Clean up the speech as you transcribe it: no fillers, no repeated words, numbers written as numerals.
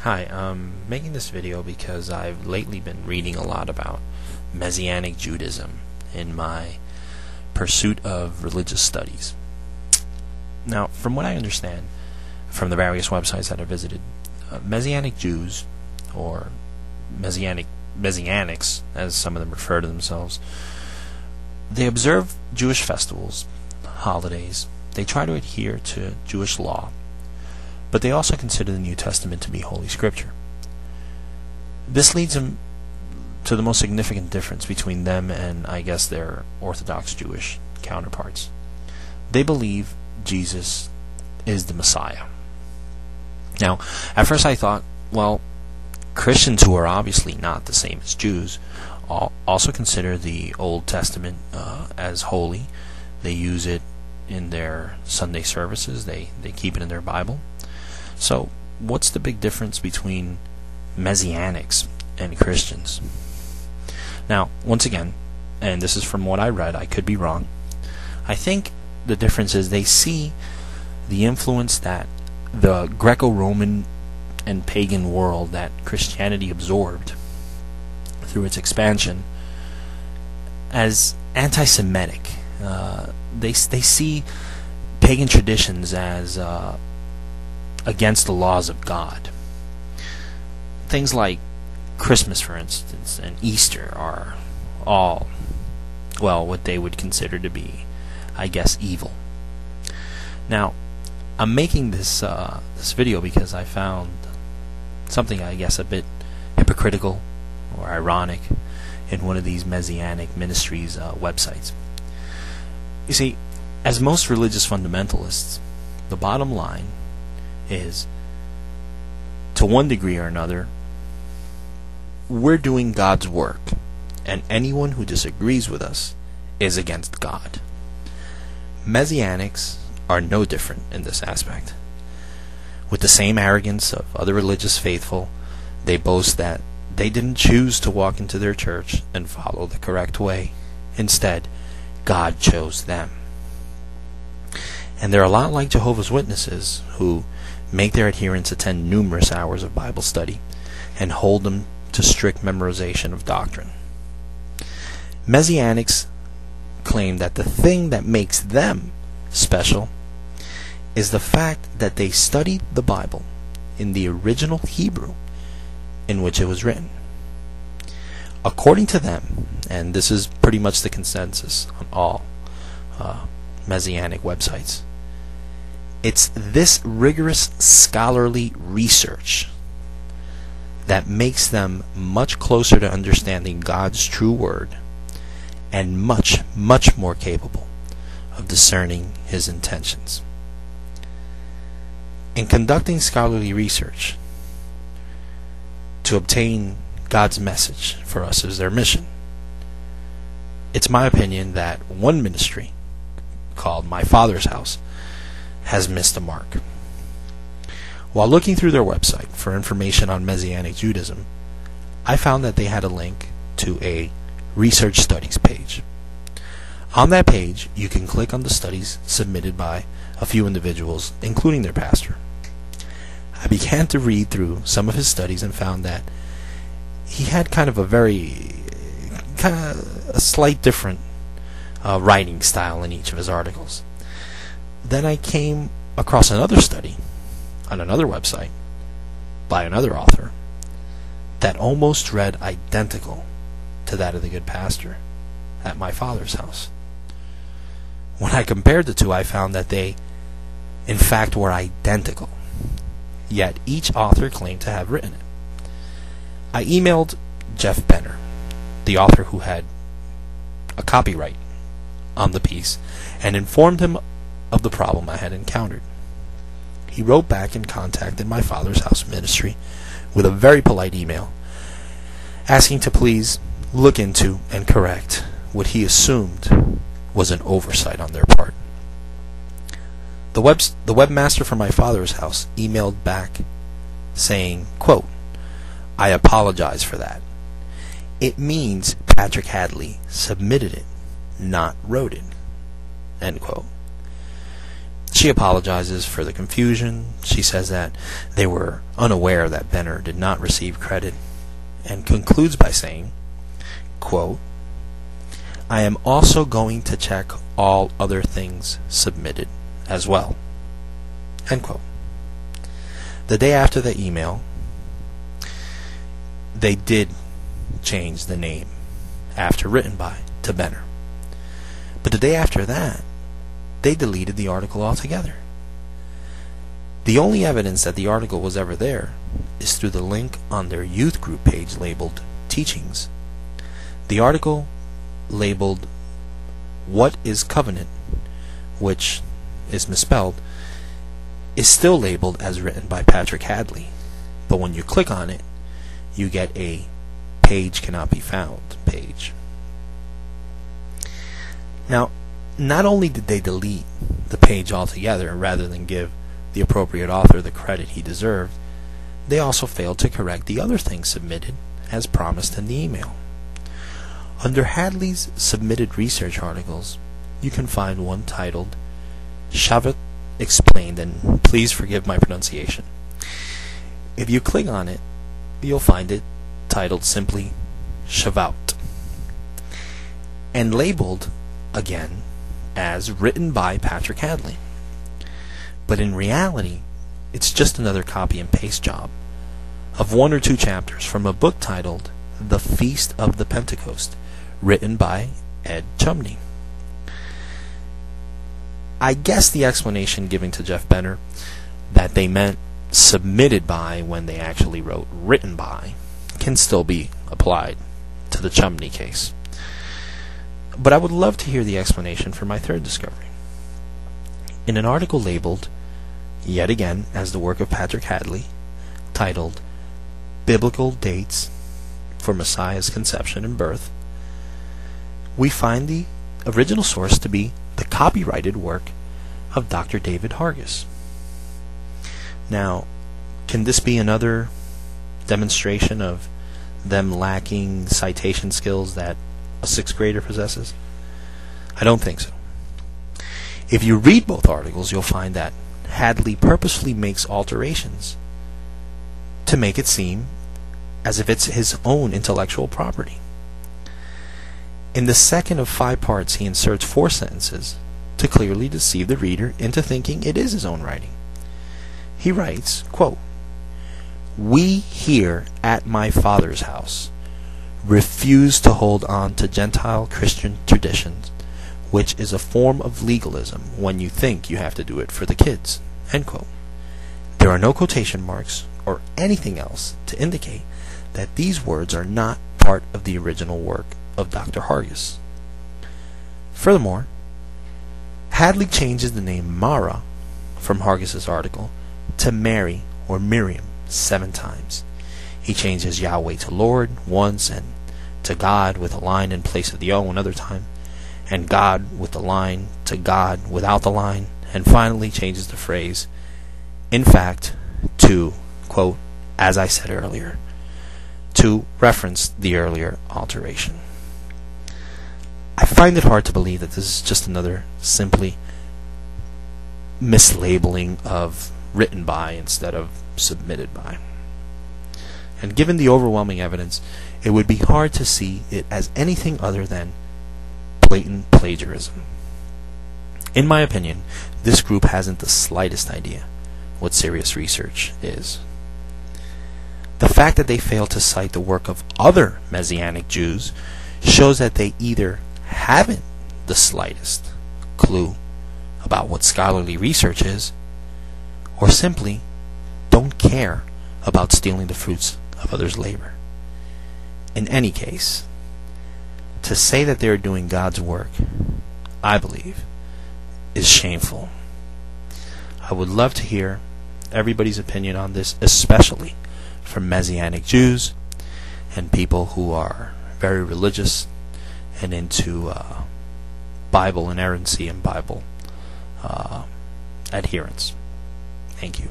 Hi, I'm making this video because I've lately been reading a lot about Messianic Judaism in my pursuit of religious studies. Now, from what I understand from the various websites that I visited, Messianic Jews, or Messianics, as some of them refer to themselves, they observe Jewish festivals, holidays. They try to adhere to Jewish law, but they also consider the New Testament to be Holy Scripture. This leads them to the most significant difference between them and, I guess, their Orthodox Jewish counterparts. They believe Jesus is the Messiah. Now, at first I thought, well, Christians who are obviously not the same as Jews also consider the Old Testament as holy. They use it in their Sunday services. They keep it in their Bible. So, what's the big difference between Messianics and Christians? Now, once again, and this is from what I read, I could be wrong, I think the difference is they see the influence that the Greco-Roman and pagan world that Christianity absorbed through its expansion as anti-Semitic. They see pagan traditions as against the laws of God. Things like Christmas, for instance, and Easter are all, well, what they would consider to be, I guess, evil. Now, I'm making this video because I found something, I guess, a bit hypocritical or ironic in one of these Messianic ministries' websites. You see, as most religious fundamentalists, the bottom line is, to one degree or another, we're doing God's work, and anyone who disagrees with us is against God. Messianics are no different in this aspect. With the same arrogance of other religious faithful, they boast that they didn't choose to walk into their church and follow the correct way. Instead, God chose them. And they're a lot like Jehovah's Witnesses, who make their adherents attend numerous hours of Bible study and hold them to strict memorization of doctrine. Messianics claim that the thing that makes them special is the fact that they studied the Bible in the original Hebrew in which it was written. According to them, and this is pretty much the consensus on all Messianic websites, it's this rigorous scholarly research that makes them much closer to understanding God's true word and much, much more capable of discerning His intentions. In conducting scholarly research to obtain God's message for us as their mission, it's my opinion that one ministry, called My Father's House, has missed the mark. While looking through their website for information on Messianic Judaism, I found that they had a link to a research studies page. On that page, you can click on the studies submitted by a few individuals, including their pastor. I began to read through some of his studies and found that he had kind of a slight different writing style in each of his articles. Then I came across another study on another website by another author that almost read identical to that of the good pastor at My Father's House. When I compared the two, I found that they, in fact, were identical, yet each author claimed to have written it. I emailed Jeff Benner, the author who had a copyright on the piece, and informed him of the problem I had encountered. He wrote back and contacted My Father's House ministry with a very polite email, asking to please look into and correct what he assumed was an oversight on their part. The webmaster for My Father's House emailed back saying, quote, "I apologize for that. It means Patrick Hadley submitted it, not wrote it." End quote. She apologizes for the confusion. She says that they were unaware that Benner did not receive credit, and concludes by saying, quote, "I am also going to check all other things submitted as well." End quote. The day after the email, they did change the name after written by to Benner. But the day after that, they deleted the article altogether. The only evidence that the article was ever there is through the link on their youth group page labeled Teachings. The article labeled What is Covenant, which is misspelled, is still labeled as written by Patrick Hadley. But when you click on it, you get a page cannot be found page. Now, not only did they delete the page altogether rather than give the appropriate author the credit he deserved, they also failed to correct the other things submitted as promised in the email. Under Hadley's submitted research articles, you can find one titled Shavuot Explained, and please forgive my pronunciation. If you click on it, you'll find it titled simply Shavuot, and labeled again as written by Patrick Hadley. But in reality, it's just another copy and paste job of one or two chapters from a book titled The Feast of the Pentecost, written by Ed Chumney. I guess the explanation given to Jeff Benner that they meant submitted by when they actually wrote written by can still be applied to the Chumney case. But I would love to hear the explanation for my third discovery. In an article labeled, yet again as the work of Patrick Hadley, titled Biblical Dates for Messiah's Conception and Birth, we find the original source to be the copyrighted work of Dr. David Hargis. Now, can this be another demonstration of them lacking citation skills that a sixth grader possesses? I don't think so. If you read both articles, you'll find that Hadley purposefully makes alterations to make it seem as if it's his own intellectual property. In the second of 5 parts, he inserts 4 sentences to clearly deceive the reader into thinking it is his own writing. He writes, quote, "We here at my father's house refuse to hold on to Gentile Christian traditions, which is a form of legalism when you think you have to do it for the kids." End quote. There are no quotation marks or anything else to indicate that these words are not part of the original work of Dr. Hargis. Furthermore, Hadley changes the name Mara from Hargis's article to Mary or Miriam 7 times. He changes Yahweh to Lord once, and to God with a line in place of the O another time, and God with the line to God without the line, and finally changes the phrase, in fact, to, quote, as I said earlier, to reference the earlier alteration. I find it hard to believe that this is just another simply mislabeling of written by instead of submitted by. And given the overwhelming evidence, it would be hard to see it as anything other than blatant plagiarism. In my opinion, this group hasn't the slightest idea what serious research is. The fact that they fail to cite the work of other Messianic Jews shows that they either haven't the slightest clue about what scholarly research is, or simply don't care about stealing the fruits of others' labor. In any case, to say that they are doing God's work, I believe, is shameful. I would love to hear everybody's opinion on this, especially from Messianic Jews and people who are very religious and into Bible inerrancy and Bible adherence. Thank you.